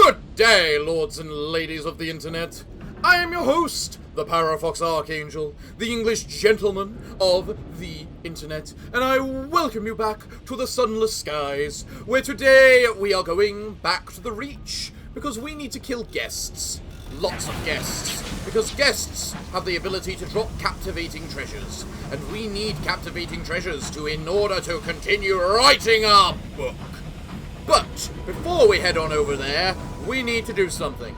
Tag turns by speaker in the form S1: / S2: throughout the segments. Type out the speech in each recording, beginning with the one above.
S1: Good day, lords and ladies of the internet. I am your host, the Parafox Archangel, the English gentleman of the internet, and I welcome you back to the Sunless Skies, where today we are going back to the Reach, because we need to kill guests. Lots of guests. Because guests have the ability to drop captivating treasures, and we need captivating treasures in order to continue writing our book. But before we head on over there, we need to do something.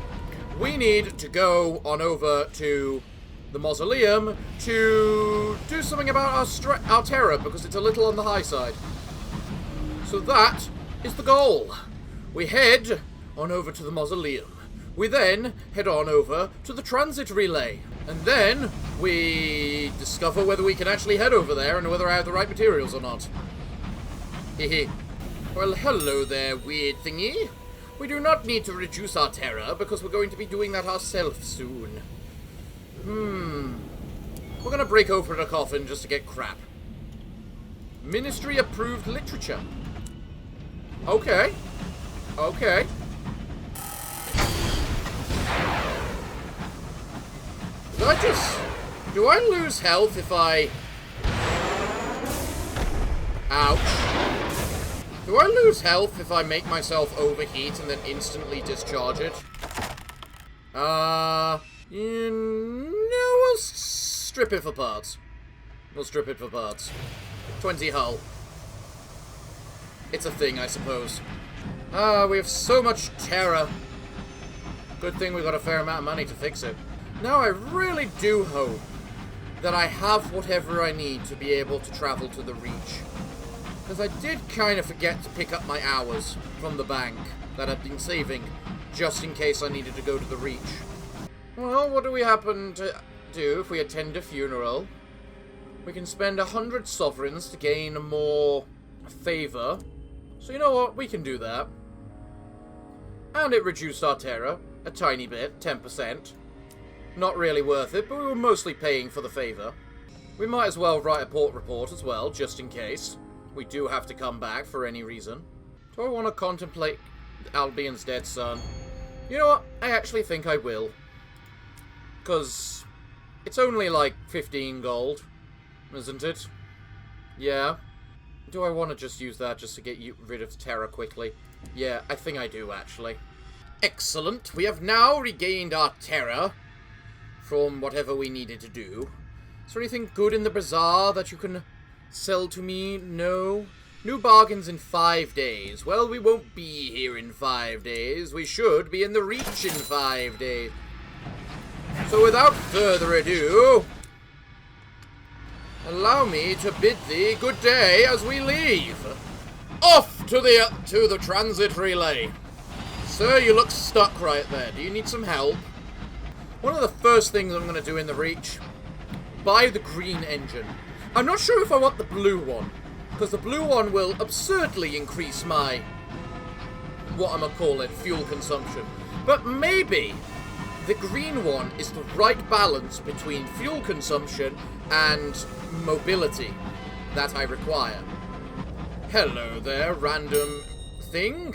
S1: We need to go on over to the mausoleum to do something about our terror, because it's a little on the high side. So that is the goal. We head on over to the mausoleum. We then head on over to the transit relay. And then we discover whether we can actually head over there and whether I have the right materials or not. Hehe. Well, hello there, weird thingy. We do not need to reduce our terror, because we're going to be doing that ourselves soon. We're going to break open a coffin just to get crap. Ministry-approved literature. Okay. Okay. Do I lose health if I... Ouch. Do I lose health if I make myself overheat and then instantly discharge it? No, we'll strip it for parts. We'll strip it for parts. 20 hull. It's a thing, I suppose. We have so much terror. Good thing we got a fair amount of money to fix it. Now I really do hope that I have whatever I need to be able to travel to the Reach. Because I did kind of forget to pick up my hours from the bank that I've been saving, just in case I needed to go to the Reach. Well, what do we happen to do if we attend a funeral? We can spend 100 sovereigns to gain more favor. So you know what? We can do that. And it reduced our terror a tiny bit, 10%. Not really worth it, but we were mostly paying for the favor. We might as well write a port report as well, just in case we do have to come back for any reason. Do I want to contemplate Albion's dead son? You know what? I actually think I will. Because it's only like 15 gold, isn't it? Yeah. Do I want to just use that just to get rid of terror quickly? Yeah, I think I do, actually. Excellent. We have now regained our terror from whatever we needed to do. Is there anything good in the Bazaar that you can sell to me? No. New bargains in 5 days. Well, we won't be here in 5 days. We should be in the Reach in 5 days. So without further ado, allow me to bid thee good day as we leave. Off to the transit relay. Sir, you look stuck right there. Do you need some help? One of the first things I'm going to do in the Reach, buy the green engine. I'm not sure if I want the blue one, because the blue one will absurdly increase my, fuel consumption. But maybe the green one is the right balance between fuel consumption and mobility that I require. Hello there, random thing.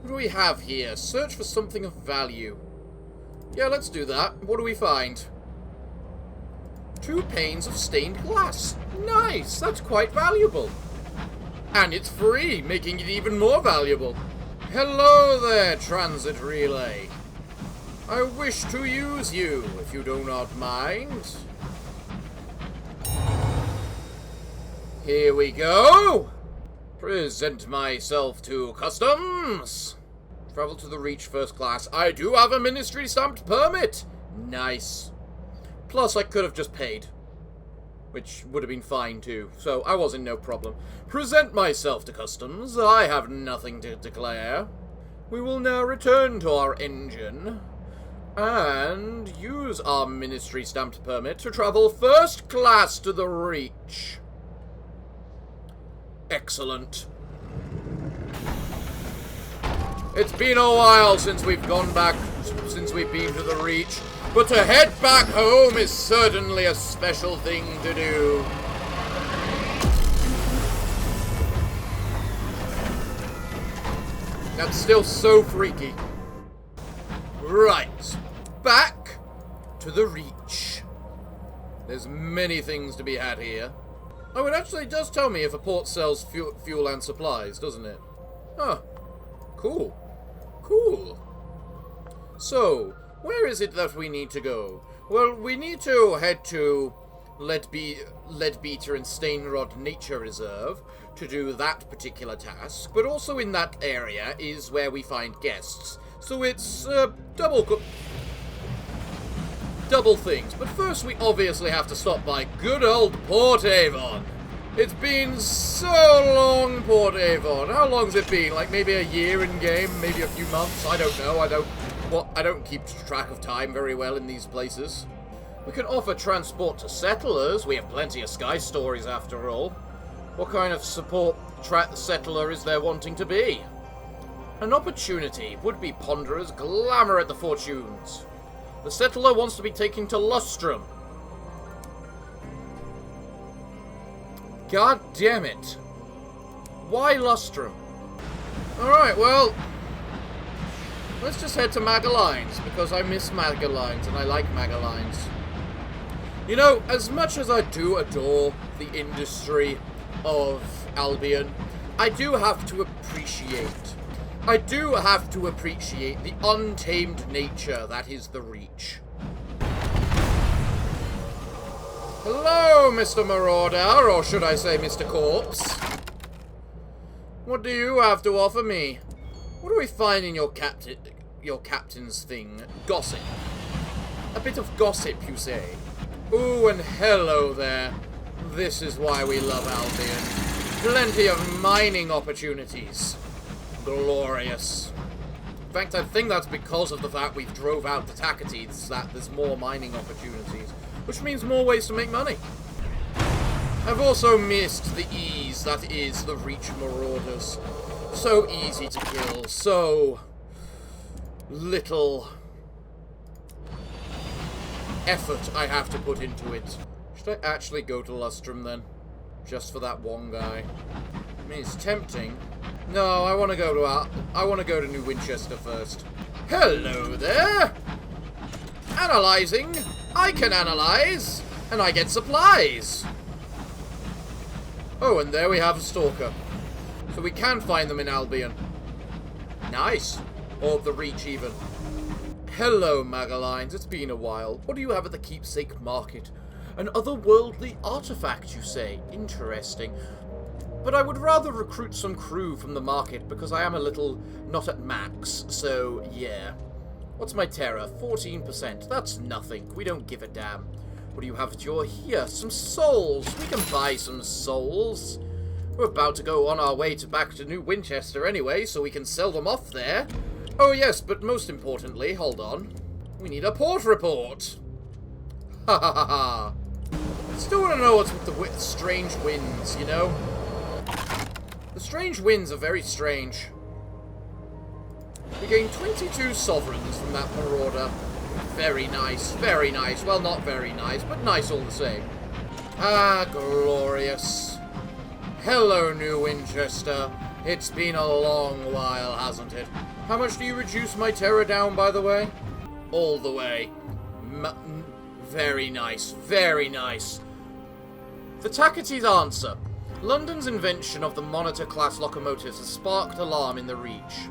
S1: What do we have here? Search for something of value. Yeah, let's do that. What do we find? 2 panes of stained glass. Nice! That's quite valuable. And it's free, making it even more valuable. Hello there, transit relay. I wish to use you, if you do not mind. Here we go. Present myself to customs. Travel to the Reach first class. I do have a ministry stamped permit. Nice. Plus, I could have just paid, which would have been fine too, so I was in no problem. Present myself to customs. I have nothing to declare. We will now return to our engine and use our ministry stamped permit to travel first class to the Reach. Excellent. It's been a while since we've been to the Reach, but to head back home is certainly a special thing to do. That's still so freaky. Right. Back to the Reach. There's many things to be had here. Oh, it actually does tell me if a port sells fuel and supplies, doesn't it? Huh. Cool. Cool. So, where is it that we need to go? Well, we need to head to Leadbeater and Stainrod Nature Reserve to do that particular task, but also in that area is where we find guests. So it's double things. But first we obviously have to stop by good old Port Avon. It's been so long, Port Avon. How long's it been? Like maybe a year in game, maybe a few months. I don't know. I don't keep track of time very well in these places. We can offer transport to settlers. We have plenty of sky stories after all. What kind of support settler is there wanting to be? An opportunity. Would-be ponderers glamour at the fortunes. The settler wants to be taken to Lustrum. God damn it. Why Lustrum? Alright, well, let's just head to Magalines, because I miss Magalines, and I like Magalines. You know, as much as I do adore the industry of Albion, I do have to appreciate the untamed nature that is the Reach. Hello, Mr. Marauder, or should I say Mr. Corpse? What do you have to offer me? What do we find in your captain's thing? Gossip. A bit of gossip, you say? Ooh, and hello there. This is why we love Albion. Plenty of mining opportunities. Glorious. In fact, I think that's because of the fact we drove out the Tacites that there's more mining opportunities, which means more ways to make money. I've also missed the ease that is the Reach Marauders. So easy to kill, so little effort I have to put into it. Should I actually go to Lustrum then? Just for that one guy? I mean, it's tempting. No, I want to go to New Winchester first. Hello there! Analyzing. I can analyze, and I get supplies. Oh, and there we have a stalker. So we can find them in Albion. Nice. Or the Reach, even. Hello, Magalines. It's been a while. What do you have at the Keepsake Market? An otherworldly artifact, you say? Interesting. But I would rather recruit some crew from the market because I am a little not at max, so yeah. What's my terror? 14%. That's nothing. We don't give a damn. What do you have at your here? Some souls. We can buy some souls. We're about to go on our way back to New Winchester anyway, so we can sell them off there. Oh yes, but most importantly, hold on. We need a port report. Ha ha ha ha. Still want to know what's with the strange winds, you know? The strange winds are very strange. We gained 22 sovereigns from that marauder. Very nice, very nice. Well, not very nice, but nice all the same. Ah, glorious. Hello, New Winchester. It's been a long while, hasn't it? How much do you reduce my terror down, by the way? All the way. Very nice, very nice. The Tacites answer. London's invention of the Monitor-class locomotives has sparked alarm in the Reach.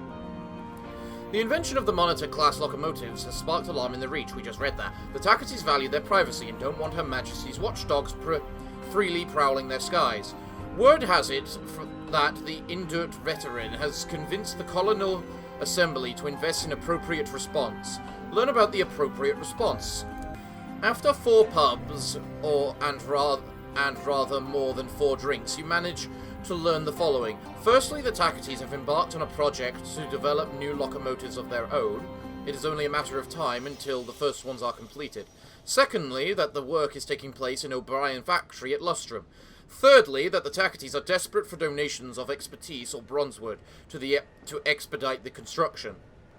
S1: The invention of the Monitor-class locomotives has sparked alarm in the Reach. We just read that. The Tacites value their privacy and don't want Her Majesty's watchdogs freely prowling their skies. Word has it that the Indurt veteran has convinced the Colonial Assembly to invest in appropriate response. Learn about the appropriate response. After 4 pubs, and rather more than 4 drinks, you manage to learn the following. Firstly, the Tacites have embarked on a project to develop new locomotives of their own. It is only a matter of time until the first ones are completed. Secondly, that the work is taking place in O'Brien Factory at Lustrum. Thirdly, that the Tacites are desperate for donations of expertise or bronzewood to expedite the construction.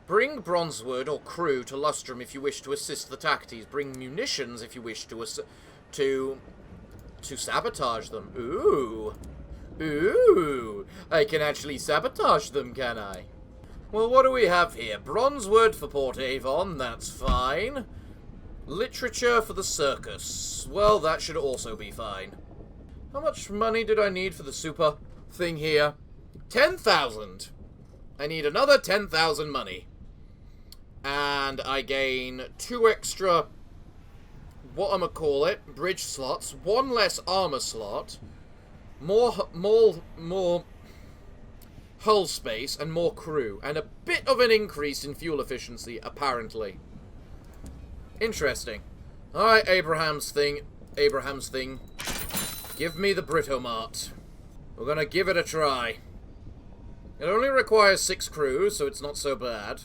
S1: Bring bronzewood or crew to Lustrum if you wish to assist the Tacites. Bring munitions if you wish to sabotage them. Ooh. Ooh. I can actually sabotage them, can I? Well, what do we have here? Bronze wood for Port Avon, that's fine. Literature for the circus. Well, that should also be fine. How much money did I need for the super thing here? 10,000. I need another 10,000 money. And I gain 2 extra, bridge slots, 1 less armor slot, more hull space, and more crew, and a bit of an increase in fuel efficiency, apparently. Interesting. Alright, Abraham's thing. Give me the Britomart. We're gonna give it a try. It only requires 6 crew, so it's not so bad.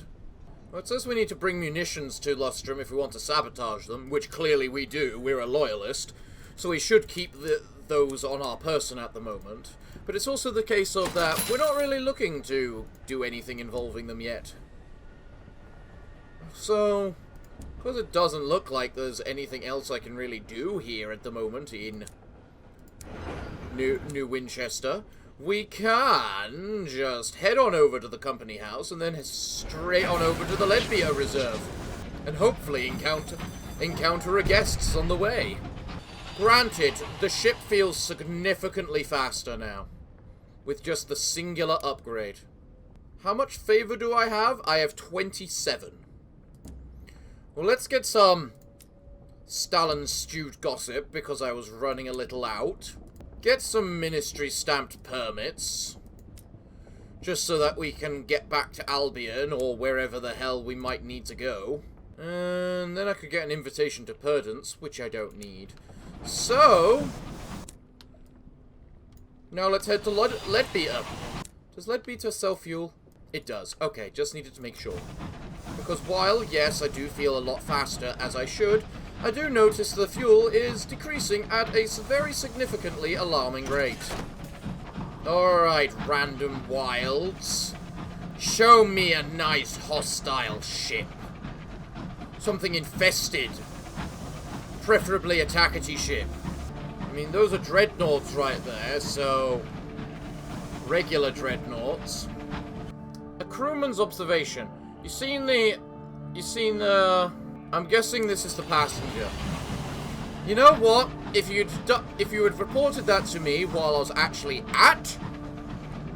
S1: Well, it says we need to bring munitions to Lustrum if we want to sabotage them, which clearly we do. We're a loyalist, so we should keep those on our person at the moment. But it's also the case of that we're not really looking to do anything involving them yet. So, because it doesn't look like there's anything else I can really do here at the moment in New Winchester, we can just head on over to the company house and then straight on over to the Leadbeater Reserve and hopefully encounter a guests on the way. Granted, the ship feels significantly faster now, with just the singular upgrade. How much favor do I have? I have 27. Well, let's get some Stalin-stewed gossip, because I was running a little out. Get some ministry-stamped permits, just so that we can get back to Albion, or wherever the hell we might need to go. And then I could get an invitation to Perdance, which I don't need. So, now let's head to Leadbeater. Does Leadbeater sell fuel? It does. Okay, just needed to make sure. Because while, yes, I do feel a lot faster, as I should, I do notice the fuel is decreasing at a very significantly alarming rate. Alright, random wilds. Show me a nice hostile ship. Something infested. Preferably a Takati ship. I mean, those are dreadnoughts right there, so regular dreadnoughts. A crewman's observation. You seen the... I'm guessing this is the passenger. You know what? If you had reported that to me while I was actually at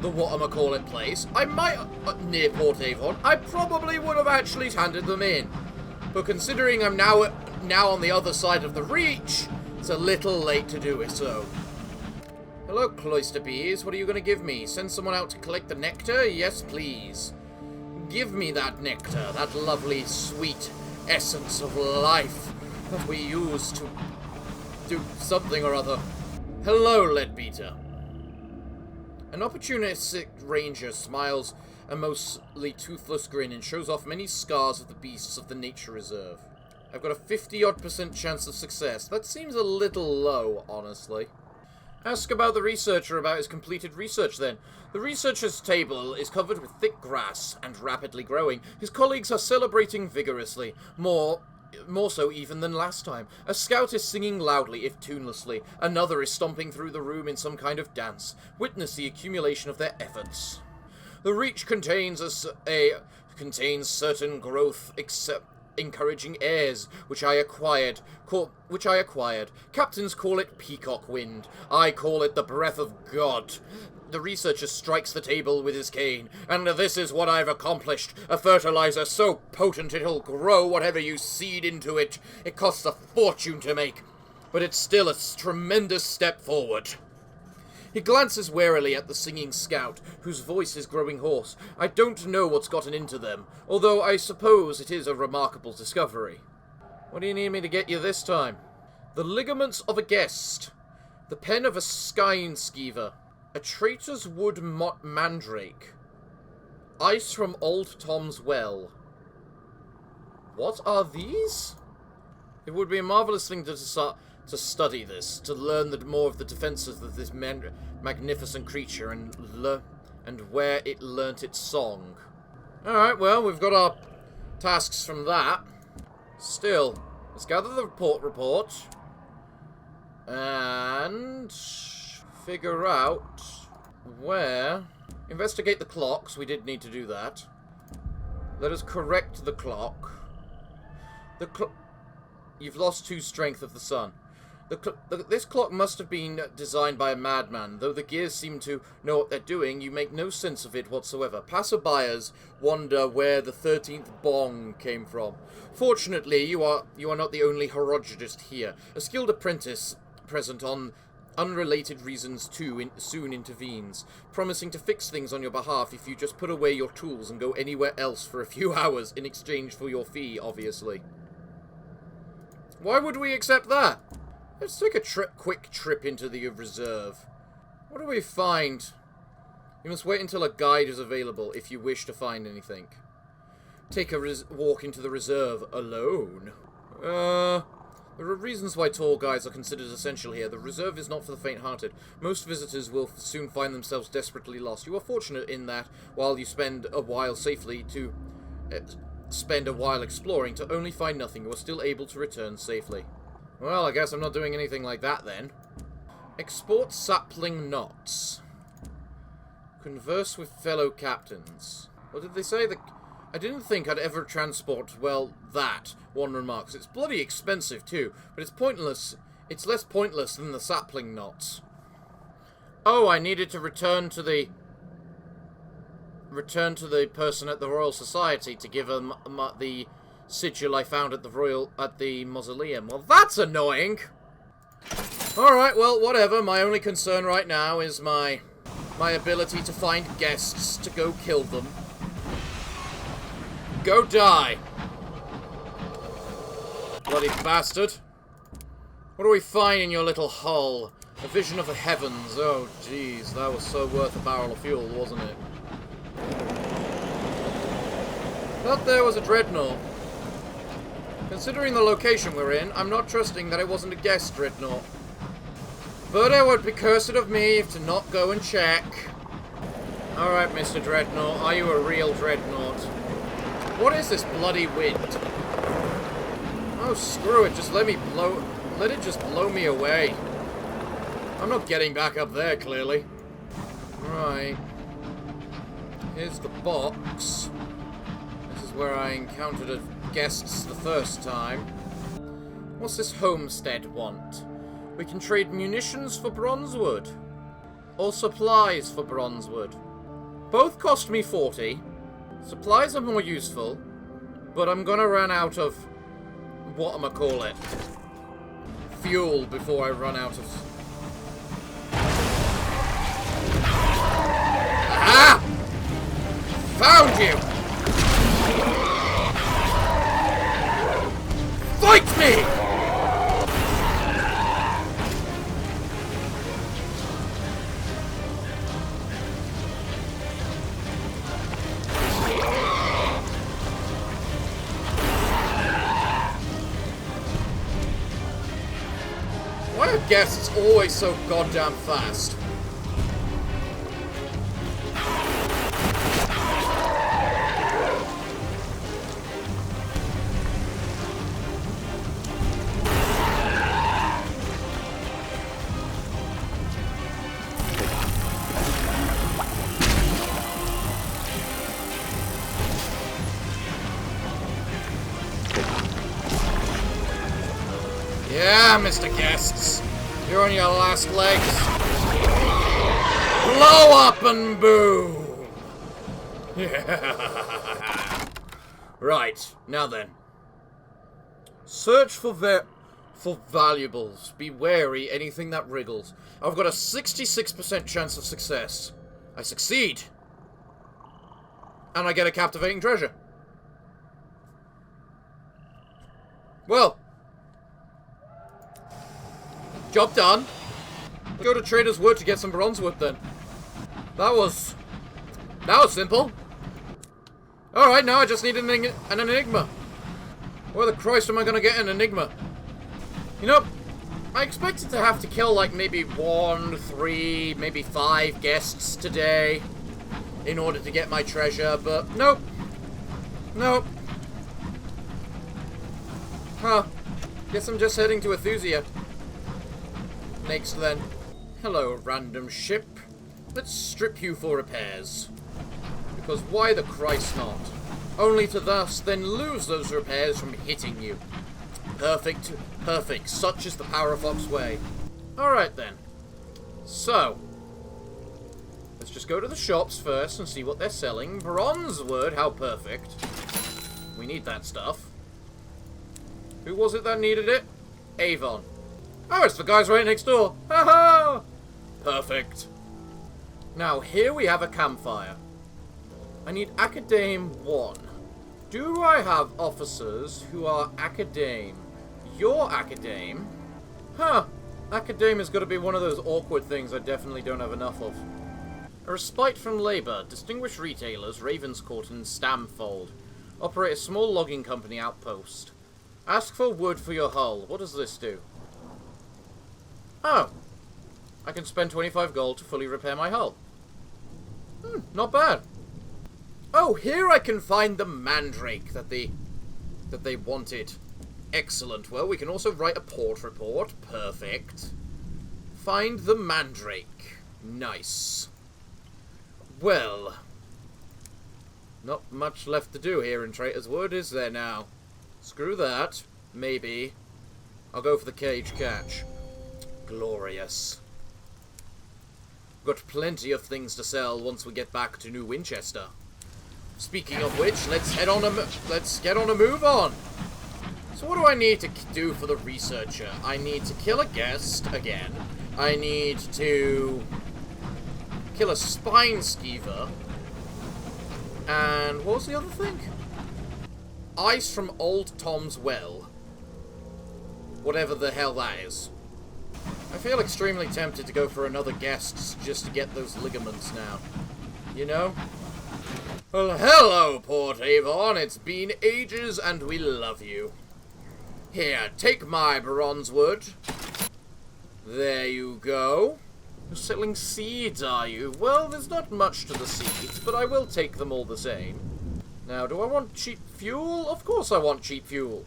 S1: the whatchamacallit place, I might... near Port Avon, I probably would have actually handed them in. But considering I'm now on the other side of the reach, it's a little late to do it so. Hello, cloister bees. What are you going to give me? Send someone out to collect the nectar? Yes, please. Give me that nectar, that lovely, sweet essence of life that we use to do something or other. Hello, Leadbeater. An opportunistic ranger smiles a mostly toothless grin and shows off many scars of the beasts of the nature reserve. I've got a 50-odd% chance of success. That seems a little low, honestly. Ask about the researcher about his completed research, then. The researcher's table is covered with thick grass and rapidly growing. His colleagues are celebrating vigorously, more so even than last time. A scout is singing loudly, if tunelessly. Another is stomping through the room in some kind of dance. Witness the accumulation of their efforts. The Reach contains certain growth, encouraging airs, which I acquired. Captains call it peacock wind. I call it the breath of God. The researcher strikes the table with his cane. And this is what I've accomplished. A fertilizer so potent it'll grow whatever you seed into it. It costs a fortune to make, but it's still a tremendous step forward. He glances warily at the singing scout, whose voice is growing hoarse. I don't know what's gotten into them, although I suppose it is a remarkable discovery. What do you need me to get you this time? The ligaments of a guest. The pen of a skein skeever. A traitor's wood mandrake. Ice from Old Tom's well. What are these? It would be a marvelous thing to study this, to learn more of the defenses of this magnificent creature and where it learnt its song. Alright, well, we've got our tasks from that. Still, let's gather the report and figure out where... Investigate the clocks, we did need to do that. Let us correct the clock. You've lost 2 strength of the sun. This clock must have been designed by a madman. Though the gears seem to know what they're doing, you make no sense of it whatsoever. Passerbyers wonder where the 13th bong came from. Fortunately, you are not the only horologist here. A skilled apprentice present on unrelated reasons too soon intervenes, promising to fix things on your behalf if you just put away your tools and go anywhere else for a few hours in exchange for your fee, obviously. Why would we accept that? Let's take a quick trip into the reserve. What do we find? You must wait until a guide is available if you wish to find anything. Take a walk into the reserve alone. There are reasons why tour guides are considered essential here. The reserve is not for the faint-hearted. Most visitors will soon find themselves desperately lost. You are fortunate in that, while you spend a while safely to spend a while exploring, to only find nothing, you are still able to return safely. Well, I guess I'm not doing anything like that, then. Export sapling knots. Converse with fellow captains. What did they say? I didn't think I'd ever transport, well, that, one remarks. It's bloody expensive, too, but it's pointless. It's less pointless than the sapling knots. Oh, I needed to return to the person at the Royal Society to give them the sigil I found at the mausoleum. Well, that's annoying. Alright, well, whatever. My only concern right now is my ability to find guests to go kill them. Go die. Bloody bastard. What do we find in your little hull? A vision of the heavens. Oh, jeez. That was so worth a barrel of fuel, wasn't it? Thought there was a dreadnought. Considering the location we're in, I'm not trusting that it wasn't a guest dreadnought. But it would be cursed of me to not go and check. Alright, Mr. Dreadnought, are you a real dreadnought? What is this bloody wind? Oh, screw it, just let it just blow me away. I'm not getting back up there, clearly. Right. Here's the box. This is where I encountered guests the first time. What's this Homestead want? We can trade munitions for bronzewood. Or supplies for bronzewood. Both cost me 40. Supplies are more useful. But I'm gonna run out of... whatchamacallit. Fuel before I run out of... Aha! Found you! Fight me! Why are guests always so goddamn fast? Yeah, Mr. Guests. You're on your last legs. Blow up and boom! Yeah. Right, now then. Search for valuables. Be wary anything that wriggles. I've got a 66% chance of success. I succeed. And I get a captivating treasure. Well. Job done. Let's go to Trader's Wood to get some bronzewood then. That was simple. Alright, now I just need an enigma. Where the Christ am I going to get an enigma? You know, I expected to have to kill like maybe 1, 3, maybe 5 guests today in order to get my treasure, but nope. Nope. Huh. Guess I'm just heading to Ethusia. Next then. Hello, random ship. Let's strip you for repairs. Because why the Christ not? only to thus then lose those repairs from hitting you. Perfect, perfect. Such is the Parafox way. Alright then. So, let's just go to the shops first and see what they're selling. Bronze wood, how perfect. We need that stuff. Who was it that needed it? Avon. Oh, it's the guys right next door. Ha ha! Perfect. Now, here we have a campfire. I need Acadame 1. Do I have officers who are Acadame? You're Acadame? Huh. Acadame has got to be one of those awkward things I definitely don't have enough of. A respite from labour. Distinguished retailers, Ravenscourt and Stamfold. Operate a small logging company outpost. Ask for wood for your hull. What does this do? Oh. I can spend 25 gold to fully repair my hull. Not bad. Oh, here I can find the mandrake that they wanted. Excellent. Well, we can also write a port report. Perfect. Find the mandrake. Nice. Well, not much left to do here in Traitor's Wood, is there now? Screw that. Maybe. I'll go for the cage catch. Glorious. Got plenty of things to sell once we get back to New Winchester. Speaking of which, let's get on a move on. So what do I need to do for the researcher? I need to kill a guest again. I need to kill a spine skeever. And what was the other thing? Ice from Old Tom's Well. Whatever the hell that is. I feel extremely tempted to go for another guest just to get those ligaments now. You know? Well, hello, Port Avon. It's been ages and we love you. Here, take my bronze wood. There you go. You're selling seeds, are you? Well, there's not much to the seeds, but I will take them all the same. Now, do I want cheap fuel? Of course I want cheap fuel.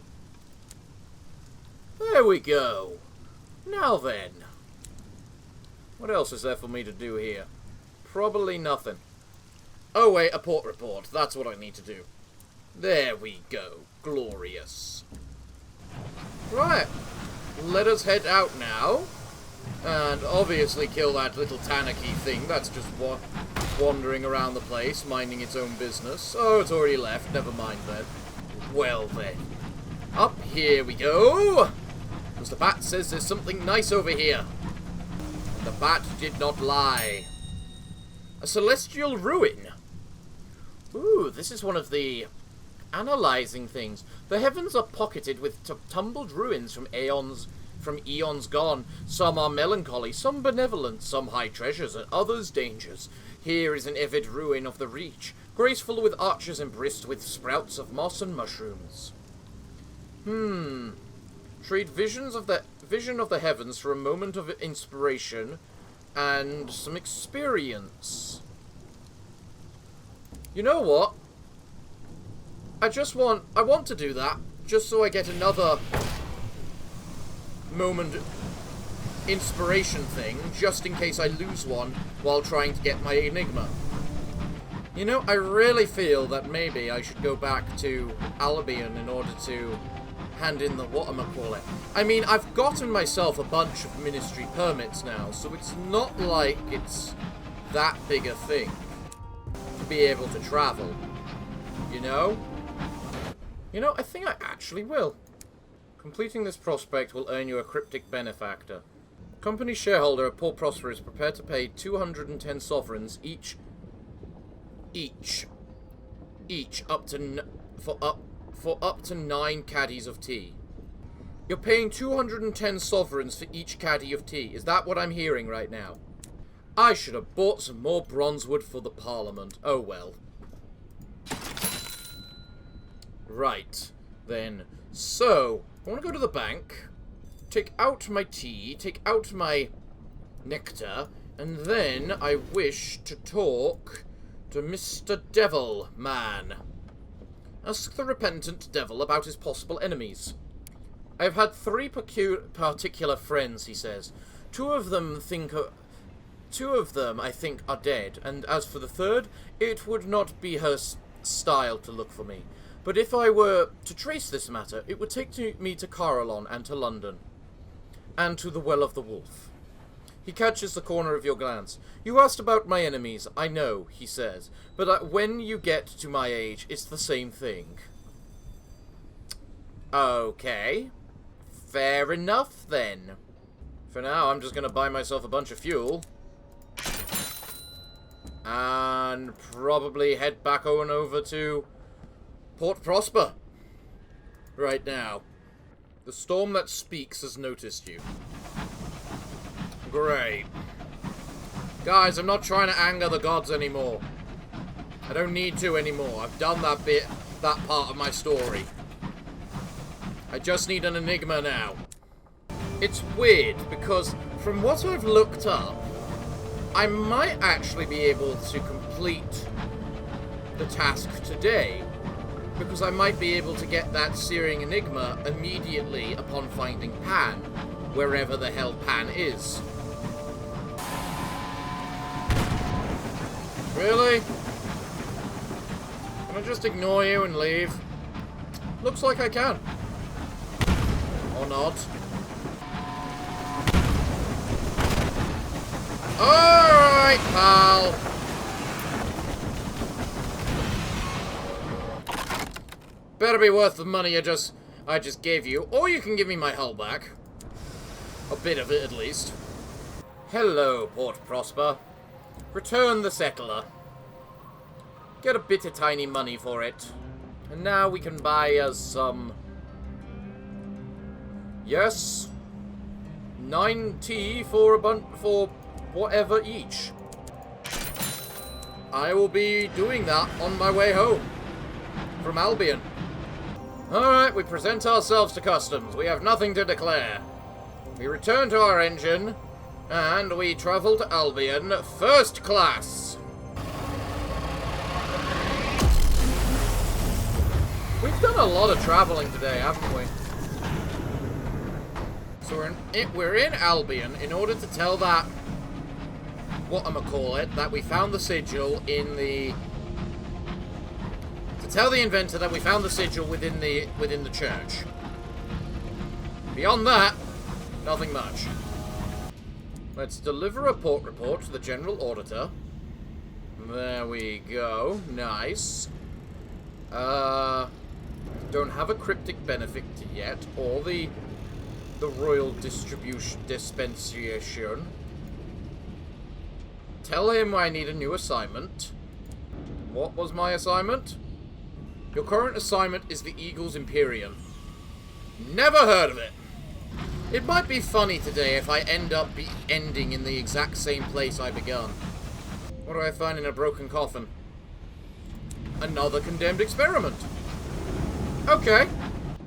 S1: There we go. Now then. What else is there for me to do here? Probably nothing. Oh wait, a port report. That's what I need to do. There we go. Glorious. Right. Let us head out now. And obviously kill that little Tanaki thing. That's just wandering around the place, minding its own business. Oh, it's already left. Never mind then. Well then. Up here we go. Because the bat says there's something nice over here. And the bat did not lie. A celestial ruin. Ooh, this is one of the analyzing things. The heavens are pocketed with tumbled ruins from eons gone. Some are melancholy, some benevolent, some high treasures, and others dangers. Here is an avid ruin of the Reach, graceful with arches embraced with sprouts of moss and mushrooms. Trade vision of the heavens for a moment of inspiration and some experience. You know what? I want to do that, just so I get another moment inspiration thing, just in case I lose one while trying to get my enigma. You know, I really feel that maybe I should go back to Albion in order to hand in the whatchamacallit. I mean, I've gotten myself a bunch of ministry permits now, so it's not like it's that big a thing to be able to travel. You know? You know, I think I actually will. Completing this prospect will earn you a cryptic benefactor. Company shareholder of Port Prosper is prepared to pay 210 sovereigns each for up to 9 caddies of tea. You're paying 210 sovereigns for each caddy of tea. Is that what I'm hearing right now? I should have bought some more bronze wood for the Parliament. Oh well. Right, then. So, I want to go to the bank, take out my tea, take out my nectar, and then I wish to talk to Mr. Devil Man. Ask the Repentant Devil about his possible enemies. I've had 3 particular friends, he says. Two of them, I think, are dead, and as for the third, it would not be her style to look for me. But if I were to trace this matter, it would take me to Carillon and to London. And to the Well of the Wolf. He catches the corner of your glance. You asked about my enemies. I know, he says. But when you get to my age, it's the same thing. Okay. Fair enough, then. For now, I'm just going to buy myself a bunch of fuel. And probably head back on over to Port Prosper. Right now. The storm that speaks has noticed you. Great. Guys, I'm not trying to anger the gods anymore. I don't need to anymore. I've done that part of my story. I just need an enigma now. It's weird, because from what I've looked up, I might actually be able to complete the task today, because I might be able to get that searing enigma immediately upon finding Pan, wherever the hell Pan is. Really? Can I just ignore you and leave? Looks like I can. Or not. Alright, pal. Better be worth the money I just gave you, or you can give me my hull back. A bit of it, at least. Hello, Port Prosper. Return the settler. Get a bit of tiny money for it. And now we can buy us some... Yes. 9 tea for for whatever each. I will be doing that on my way home. From Albion. Alright, we present ourselves to customs. We have nothing to declare. We return to our engine, and we travel to Albion first class. We've done a lot of traveling today, haven't we? So we're in Albion in order to tell that whatchamacallit that we found the sigil in the... To tell the inventor that we found the sigil within the church. Beyond that, nothing much. Let's deliver a port report to the General Auditor. There we go. Nice. Don't have a cryptic benefit yet, or the Royal Dispensation. Tell him I need a new assignment. What was my assignment? Your current assignment is the Eagle's Imperium. Never heard of it. It might be funny today if I end up ending in the exact same place I begun. What do I find in a broken coffin? Another condemned experiment. Okay.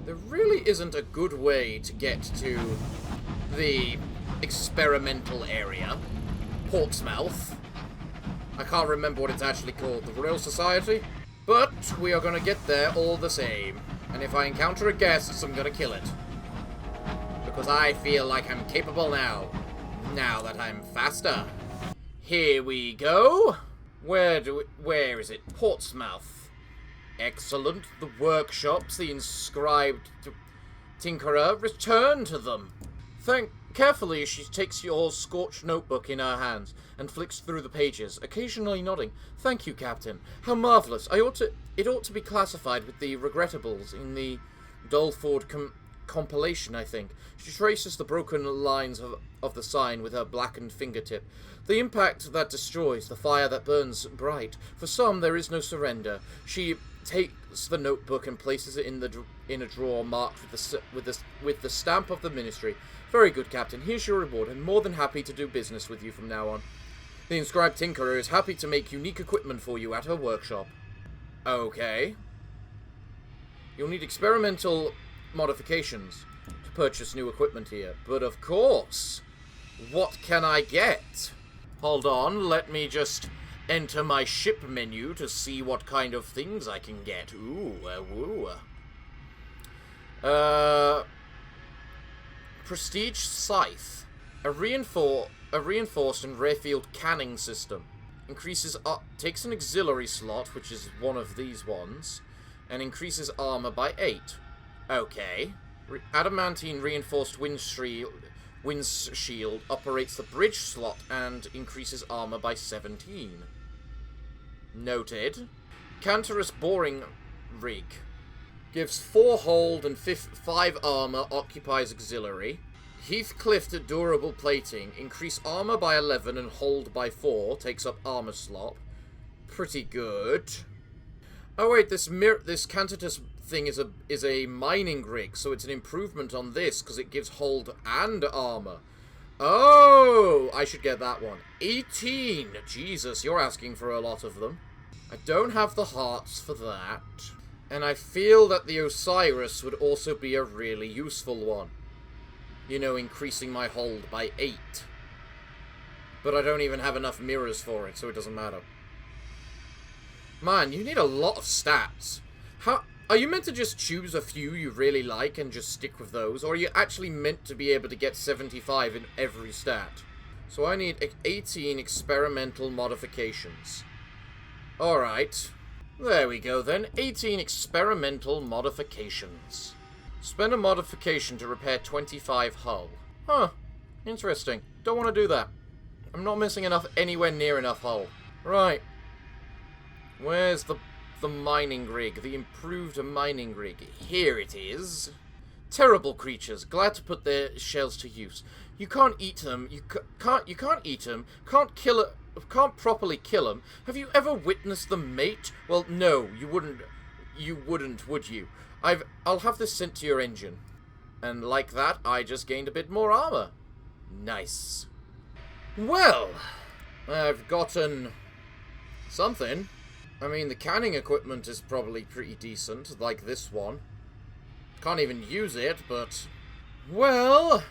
S1: There really isn't a good way to get to the experimental area. Portsmouth. I can't remember what it's actually called. The Royal Society? But we are going to get there all the same. And if I encounter a guest, I'm going to kill it. Because I feel like I'm capable now. Now that I'm faster. Here we go. Where is it? Portsmouth. Excellent. The workshops, the inscribed tinkerer, return to them. Carefully, she takes your scorched notebook in her hands and flicks through the pages, occasionally nodding. Thank you, Captain. How marvellous. It ought to be classified with the regrettables in the Dulford compilation, I think. She traces the broken lines of the sign with her blackened fingertip. The impact that destroys, the fire that burns bright. For some, there is no surrender. She takes the notebook and places it in a drawer marked with the stamp of the Ministry. Very good, Captain. Here's your reward. I'm more than happy to do business with you from now on. The inscribed tinkerer is happy to make unique equipment for you at her workshop. Okay. You'll need experimental modifications to purchase new equipment here. But of course, what can I get? Hold on, let me just enter my ship menu to see what kind of things I can get. Ooh, Prestige Scythe. A reinforced and rare field canning system. increases... takes an auxiliary slot, which is one of these ones, and increases armor by 8. Okay. Adamantine reinforced windshield operates the bridge slot and increases armor by 17. Noted. Canterous boring rig. Gives 4 hold and 5 armor, occupies auxiliary. Heathcliff durable plating. Increase armor by 11 and hold by 4. Takes up armor slot. Pretty good. Oh wait, this Canterous thing is a mining rig, so it's an improvement on this because it gives hold and armor. Oh, I should get that one. 18. Jesus, you're asking for a lot of them. I don't have the hearts for that. And I feel that the Osiris would also be a really useful one. You know, increasing my hold by 8. But I don't even have enough mirrors for it, so it doesn't matter. Man, you need a lot of stats. How are you meant to just choose a few you really like and just stick with those? Or are you actually meant to be able to get 75 in every stat? So I need 18 experimental modifications. Alright. There we go then. 18 experimental modifications. Spend a modification to repair 25 hull. Huh. Interesting. Don't want to do that. I'm not missing anywhere near enough hull. Right. Where's the mining rig? The improved mining rig. Here it is. Terrible creatures. Glad to put their shells to use. You can't eat them. You can't eat them. Can't properly kill them. Have you ever witnessed them mate? Well, no, you wouldn't. You wouldn't, would you? I'll have this sent to your engine. And like that, I just gained a bit more armor. Nice. Well, I've gotten something. I mean, the canning equipment is probably pretty decent, like this one. Can't even use it, but... Well,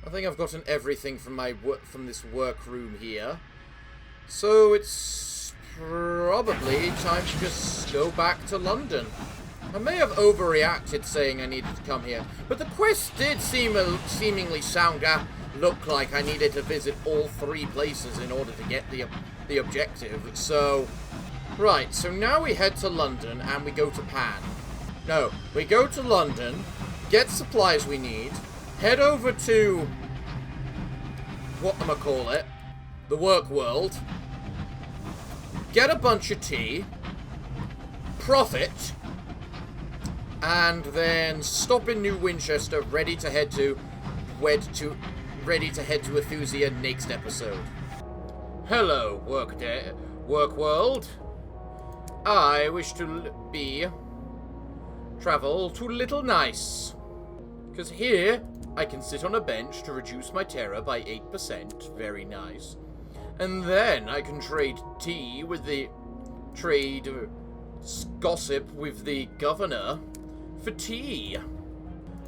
S1: I think I've gotten everything from this workroom here. So it's probably time to just go back to London. I may have overreacted saying I needed to come here, but the quest did seemingly look like I needed to visit all 3 places in order to get the objective. So, right, so now we head to London and we go to Pan. No, we go to London, get supplies we need, head over to whatchamacallit, the work world, get a bunch of tea, profit, and then stop in New Winchester, ready to head to Ethusia next episode. Hello, work world. I wish to travel to Little Nice, because here I can sit on a bench to reduce my terror by 8%. Very nice. And then I can trade gossip with the governor for tea.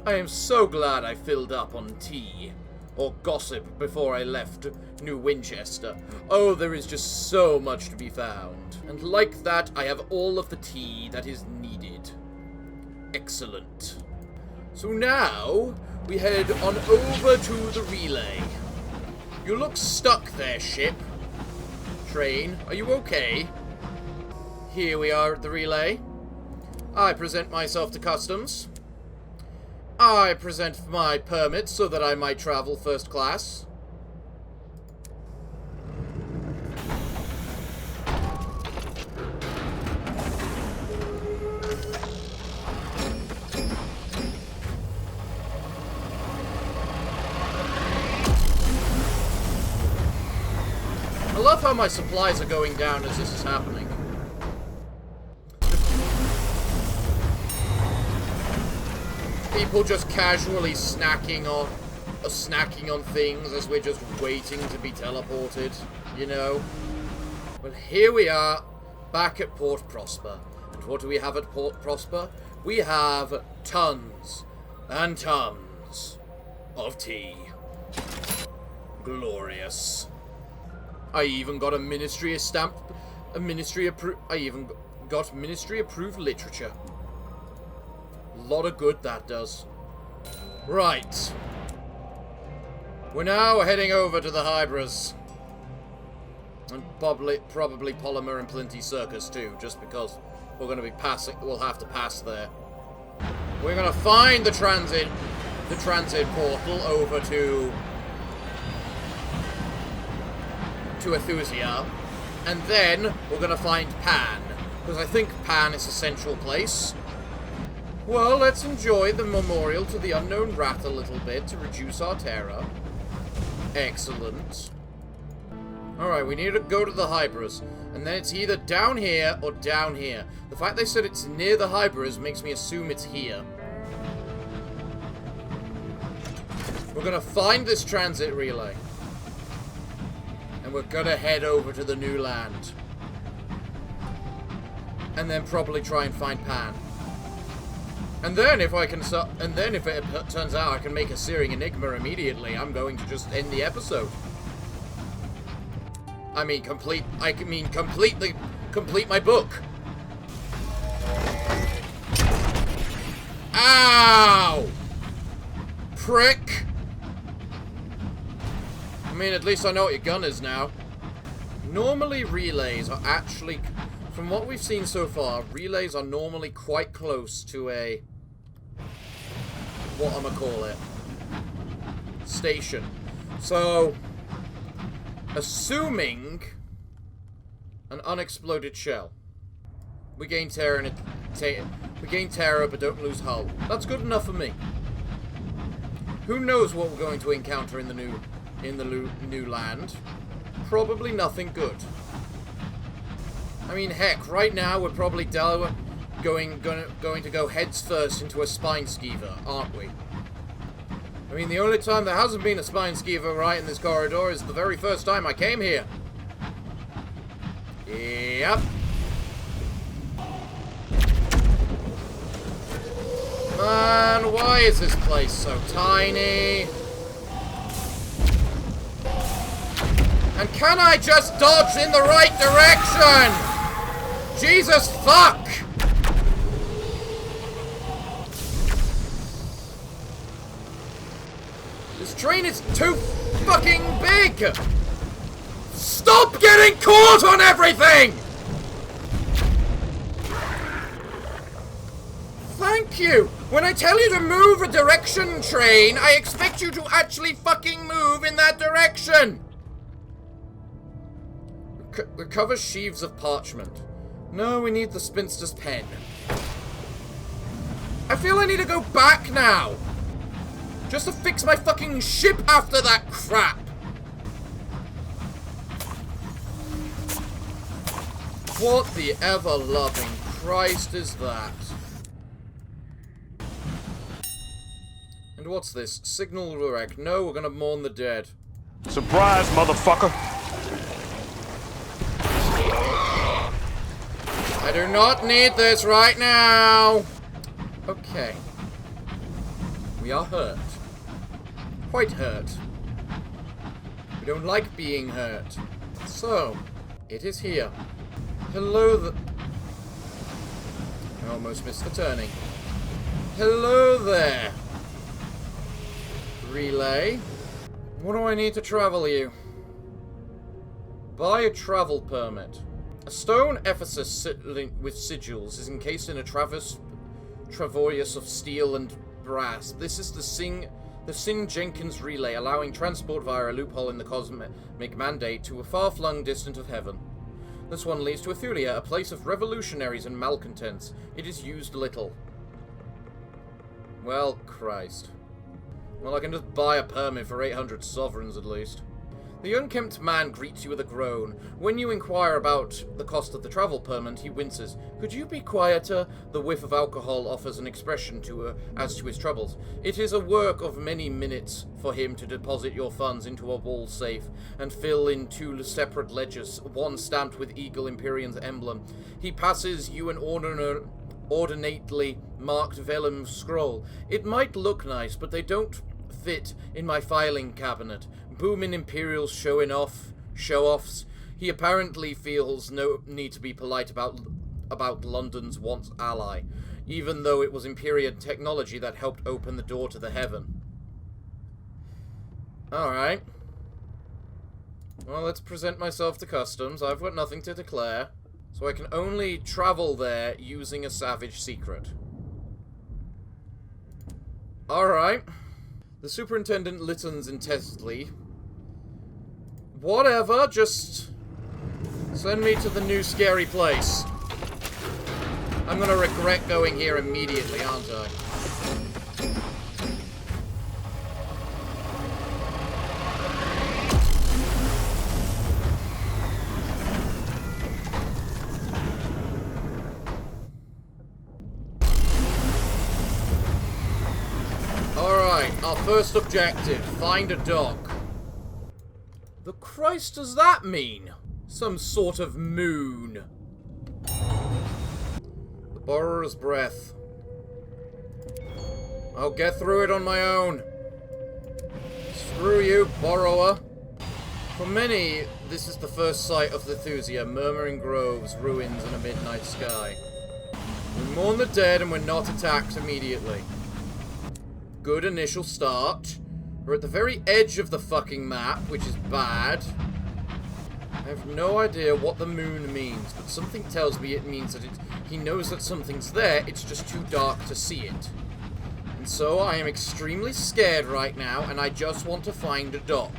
S1: I am so glad I filled up on tea or gossip before I left New Winchester. Oh, there is just so much to be found. And like that, I have all of the tea that is needed. Excellent. So now, we head on over to the relay. You look stuck there, ship. Train, are you okay? Here we are at the relay. I present myself to customs. I present my permit so that I might travel first class. I love how my supplies are going down as this is happening. People just casually snacking on things as we're just waiting to be teleported, you know? Well, here we are, back at Port Prosper. And what do we have at Port Prosper? We have tons and tons of tea. Glorious. I even got a ministry approved literature. Lot of good that does. Right. We're now heading over to the Hybris. And probably Polymer and Plenty Circus too, just because we're going to be passing, we'll have to pass there. We're going to find the transit portal over to Ethusia, and then we're going to find Pan, because I think Pan is a central place. Well, let's enjoy the memorial to the unknown rat a little bit to reduce our terror. Excellent. Alright, we need to go to the Hybris, and then it's either down here or down here. The fact they said it's near the Hybris makes me assume it's here. We're gonna find this transit relay. And we're gonna head over to the new land. And then probably try and find Pan. And then if I can if it turns out I can make a searing enigma immediately, I'm going to just end the episode. I mean complete my book. Ow! Prick! I mean, at least I know what your gun is now. Normally relays are actually, from what we've seen so far, relays are normally quite close to a, whatchamacallit, station. So, assuming an unexploded shell, we gain terror but don't lose hull. That's good enough for me. Who knows what we're going to encounter in the new land? Probably nothing good. I mean, heck, right now we're probably going to go heads first into a spine skeever, aren't we? I mean, the only time there hasn't been a spine skeever right in this corridor is the very first time I came here. Yep. Man, why is this place so tiny? And can I just dodge in the right direction? Jesus fuck! This train is too fucking big! Stop getting caught on everything! Thank you! When I tell you to move a direction, train, I expect you to actually fucking move in that direction! Recover sheaves of parchment. No, we need the spinster's pen. I feel I need to go back now! Just to fix my fucking ship after that crap! What the ever-loving Christ is that? And what's this? Signal wreck. No, we're gonna mourn the dead.
S2: Surprise, motherfucker!
S1: I do not need this right now! Okay. We are hurt. Quite hurt. We don't like being hurt. So, it is here. Hello I almost missed the turning. Hello there. Relay. What do I need to travel you? Buy a travel permit. A stone Ephesus with sigils is encased in a travois of steel and brass. This is the Sin Jenkins relay, allowing transport via a loophole in the cosmic mandate to a far-flung distant of heaven. This one leads to Ethulia, a place of revolutionaries and malcontents. It is used little. Well, Christ. Well, I can just buy a permit for 800 sovereigns at least. The unkempt man greets you with a groan. When you inquire about the cost of the travel permit, he winces. Could you be quieter? The whiff of alcohol offers an expression as to his troubles. It is a work of many minutes for him to deposit your funds into a wall safe and fill in 2 separate ledgers, one stamped with Eagle Imperium's emblem. He passes you an ornately marked vellum scroll. It might look nice, but they don't fit in my filing cabinet. Booming Imperials show-offs. He apparently feels no need to be polite about London's once ally, even though it was Imperial technology that helped open the door to the heaven. Alright. Well, let's present myself to customs. I've got nothing to declare. So I can only travel there using a savage secret. Alright. The superintendent listens intently. Whatever, just send me to the new scary place. I'm gonna regret going here immediately, aren't I? Alright, our first objective, find a dock. The Christ does that mean? Some sort of moon. The borrower's breath. I'll get through it on my own. Screw you, borrower. For many, this is the first sight of Lethusia, murmuring groves, ruins, and a midnight sky. We mourn the dead and we're not attacked immediately. Good initial start. We're at the very edge of the fucking map, which is bad. I have no idea what the moon means, but something tells me it means that he knows that something's there, it's just too dark to see it. And so I am extremely scared right now, and I just want to find a dock.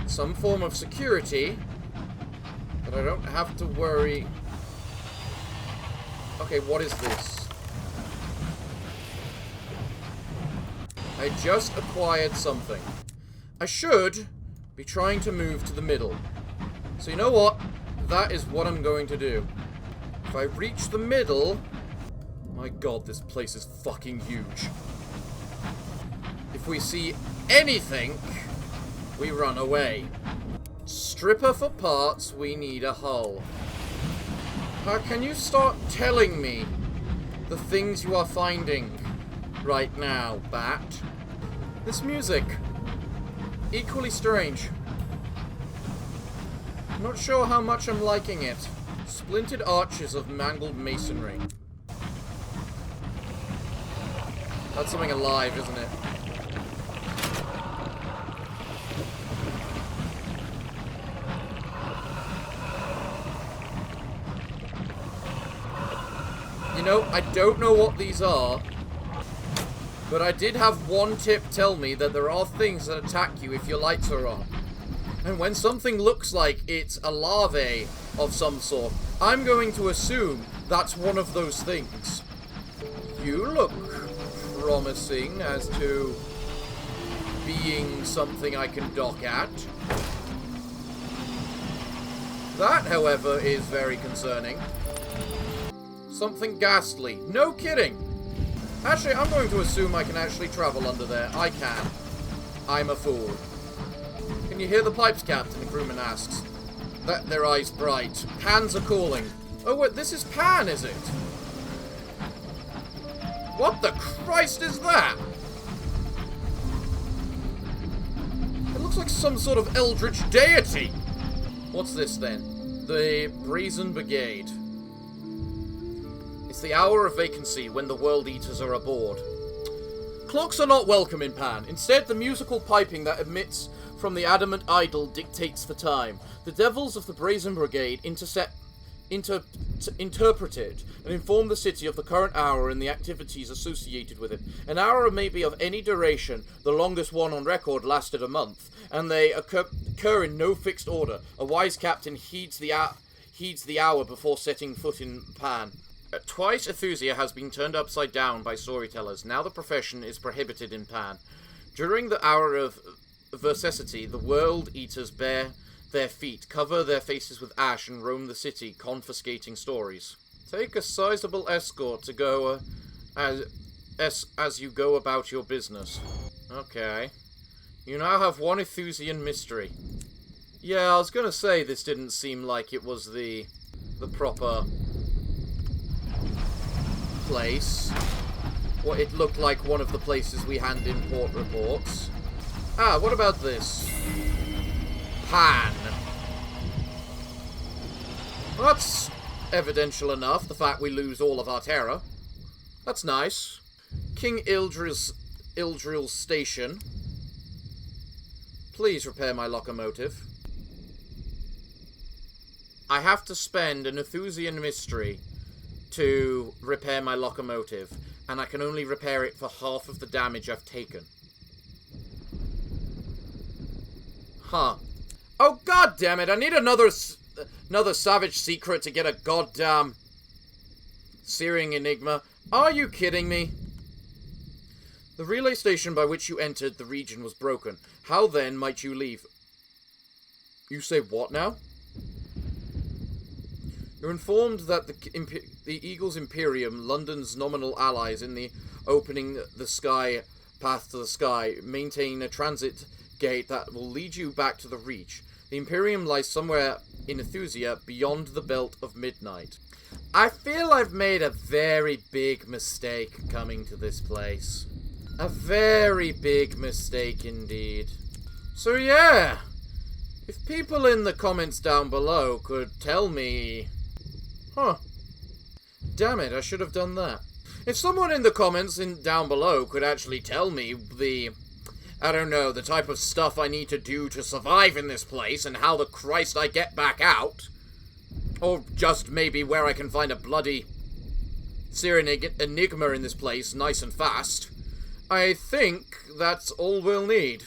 S1: Some form of security, but I don't have to worry. Okay, what is this? I just acquired something. I should be trying to move to the middle. So you know what? That is what I'm going to do. If I reach the middle... My god, this place is fucking huge. If we see anything, we run away. Stripper for parts, we need a hull. Can you start telling me the things you are finding right now, Bat? This music. Equally strange. I'm not sure how much I'm liking it. Splintered arches of mangled masonry. That's something alive, isn't it? You know, I don't know what these are, but I did have one tip tell me that there are things that attack you if your lights are on. And when something looks like it's a larvae of some sort, I'm going to assume that's one of those things. You look promising as to being something I can dock at. That, however, is very concerning. Something ghastly. No kidding! Actually, I'm going to assume I can actually travel under there. I can. I'm a fool. Can you hear the pipes, Captain? The crewman asks. Their eyes bright. Pans are calling. Oh, wait, this is Pan, is it? What the Christ is that? It looks like some sort of eldritch deity. What's this, then? The Brazen Brigade. It's the hour of vacancy when the World Eaters are aboard. Clocks are not welcome in Pan. Instead, the musical piping that emits from the adamant Idyll dictates the time. The devils of the Brazen Brigade interpreted and inform the city of the current hour and the activities associated with it. An hour may be of any duration. The longest one on record lasted a month, and they occur in no fixed order. A wise captain heeds the hour before setting foot in Pan. Twice Ethusia has been turned upside down by storytellers. Now the profession is prohibited in Pan. During the hour of veracity, the World Eaters bare their feet, cover their faces with ash, and roam the city, confiscating stories. Take a sizable escort to go as you go about your business. Okay. You now have one Ethusian mystery. Yeah, I was gonna say this didn't seem like it was the proper place. What it looked like one of the places we hand in port reports. Ah, what about this? Pan. Well, that's evidential enough, the fact we lose all of our terror. That's nice. King Ildril's station. Please repair my locomotive. I have to spend an Aethusian mystery to repair my locomotive, and I can only repair it for half of the damage I've taken. Huh. Oh, god damn it! I need another savage secret to get a goddamn searing enigma. Are you kidding me? The relay station by which you entered the region was broken. How then might you leave? You say what now? You're informed that the Eagle's Imperium, London's nominal allies in the opening the sky path to the sky, maintain a transit gate that will lead you back to the Reach. The Imperium lies somewhere in Ethusia beyond the belt of midnight. I feel I've made a very big mistake coming to this place. A very big mistake indeed. So yeah, if people in the comments down below could tell me... Huh. Damn it, I should have done that. If someone in the comments down below could actually tell me I don't know, the type of stuff I need to do to survive in this place and how the Christ I get back out, or just maybe where I can find a bloody enigma in this place nice and fast, I think that's all we'll need.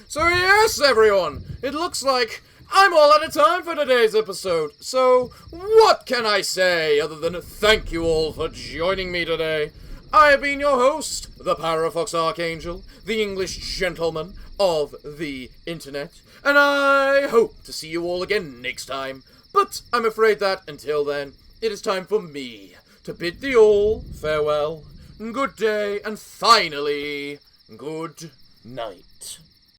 S1: So yes, everyone, it looks like I'm all out of time for today's episode. So what can I say other than thank you all for joining me today? I have been your host, the Parafox Archangel, the English gentleman of the internet, and I hope to see you all again next time. But I'm afraid that, until then, it is time for me to bid thee all farewell, good day, and finally, good night.